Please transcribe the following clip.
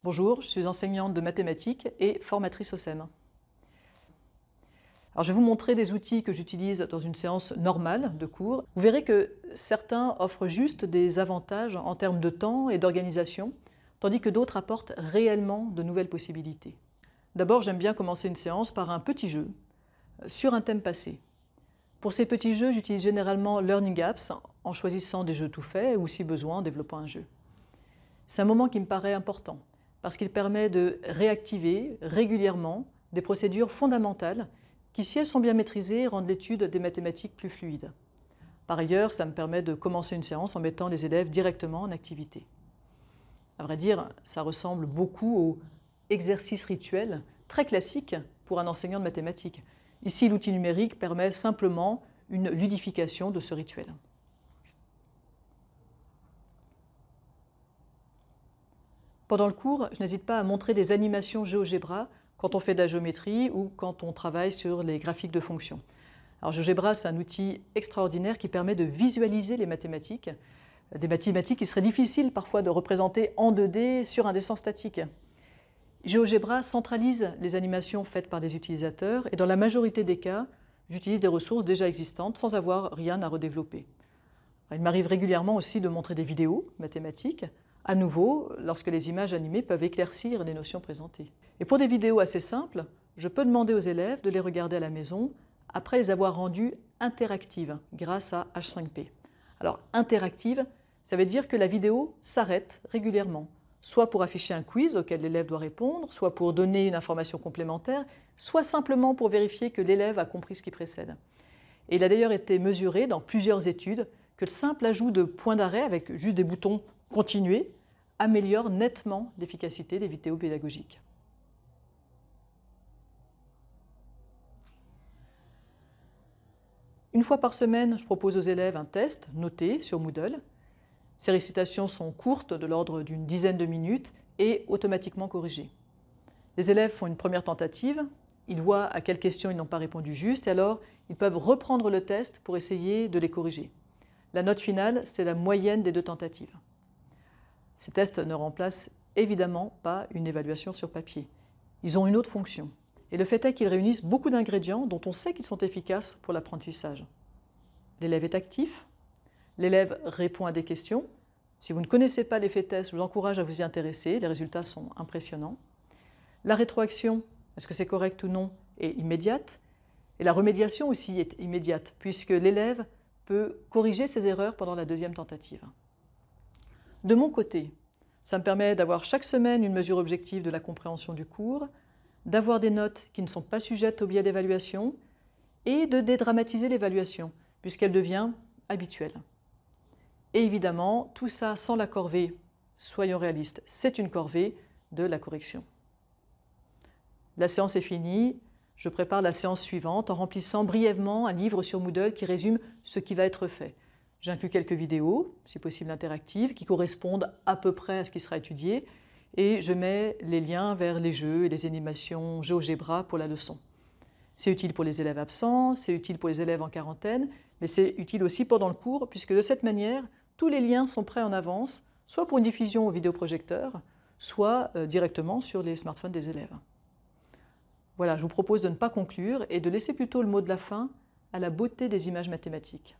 Bonjour, je suis enseignante de mathématiques et formatrice au SEM. Alors, je vais vous montrer des outils que j'utilise dans une séance normale de cours. Vous verrez que certains offrent juste des avantages en termes de temps et d'organisation, tandis que d'autres apportent réellement de nouvelles possibilités. D'abord, j'aime bien commencer une séance par un petit jeu sur un thème passé. Pour ces petits jeux, j'utilise généralement Learning Apps en choisissant des jeux tout faits ou, si besoin, en développant un jeu. C'est un moment qui me paraît important parce qu'il permet de réactiver régulièrement des procédures fondamentales qui, si elles sont bien maîtrisées, rendent l'étude des mathématiques plus fluide. Par ailleurs, ça me permet de commencer une séance en mettant les élèves directement en activité. À vrai dire, ça ressemble beaucoup au exercice rituel très classique pour un enseignant de mathématiques. Ici, l'outil numérique permet simplement une ludification de ce rituel. Pendant le cours, je n'hésite pas à montrer des animations GeoGebra quand on fait de la géométrie ou quand on travaille sur les graphiques de fonctions. Alors, GeoGebra, c'est un outil extraordinaire qui permet de visualiser les mathématiques, des mathématiques qui seraient difficiles parfois de représenter en 2D sur un dessin statique. GeoGebra centralise les animations faites par des utilisateurs et dans la majorité des cas, j'utilise des ressources déjà existantes sans avoir rien à redévelopper. Il m'arrive régulièrement aussi de montrer des vidéos mathématiques, à nouveau lorsque les images animées peuvent éclaircir les notions présentées. Et pour des vidéos assez simples, je peux demander aux élèves de les regarder à la maison après les avoir rendues interactives grâce à H5P. Alors interactive, ça veut dire que la vidéo s'arrête régulièrement, soit pour afficher un quiz auquel l'élève doit répondre, soit pour donner une information complémentaire, soit simplement pour vérifier que l'élève a compris ce qui précède. Et il a d'ailleurs été mesuré dans plusieurs études que le simple ajout de points d'arrêt avec juste des boutons « Continuer » améliore nettement l'efficacité des vidéos pédagogiques. Une fois par semaine, je propose aux élèves un test noté sur Moodle. Ces récitations sont courtes, de l'ordre d'une dizaine de minutes, et automatiquement corrigées. Les élèves font une première tentative, ils voient à quelles questions ils n'ont pas répondu juste, et alors ils peuvent reprendre le test pour essayer de les corriger. La note finale, c'est la moyenne des deux tentatives. Ces tests ne remplacent évidemment pas une évaluation sur papier. Ils ont une autre fonction. Et le fait est qu'ils réunissent beaucoup d'ingrédients dont on sait qu'ils sont efficaces pour l'apprentissage. L'élève est actif, l'élève répond à des questions. Si vous ne connaissez pas l'effet test, je vous encourage à vous y intéresser, les résultats sont impressionnants. La rétroaction, est-ce que c'est correct ou non, est immédiate. Et la remédiation aussi est immédiate, puisque l'élève peut corriger ses erreurs pendant la deuxième tentative. De mon côté, ça me permet d'avoir chaque semaine une mesure objective de la compréhension du cours, d'avoir des notes qui ne sont pas sujettes au biais d'évaluation et de dédramatiser l'évaluation, puisqu'elle devient habituelle. Et évidemment, tout ça sans la corvée, soyons réalistes, c'est une corvée de la correction. La séance est finie, je prépare la séance suivante en remplissant brièvement un livre sur Moodle qui résume ce qui va être fait. J'inclus quelques vidéos, si possible interactives, qui correspondent à peu près à ce qui sera étudié, et je mets les liens vers les jeux et les animations GeoGebra pour la leçon. C'est utile pour les élèves absents, c'est utile pour les élèves en quarantaine, mais c'est utile aussi pendant le cours, puisque de cette manière, tous les liens sont prêts en avance, soit pour une diffusion au vidéoprojecteur, soit directement sur les smartphones des élèves. Voilà, je vous propose de ne pas conclure et de laisser plutôt le mot de la fin à la beauté des images mathématiques.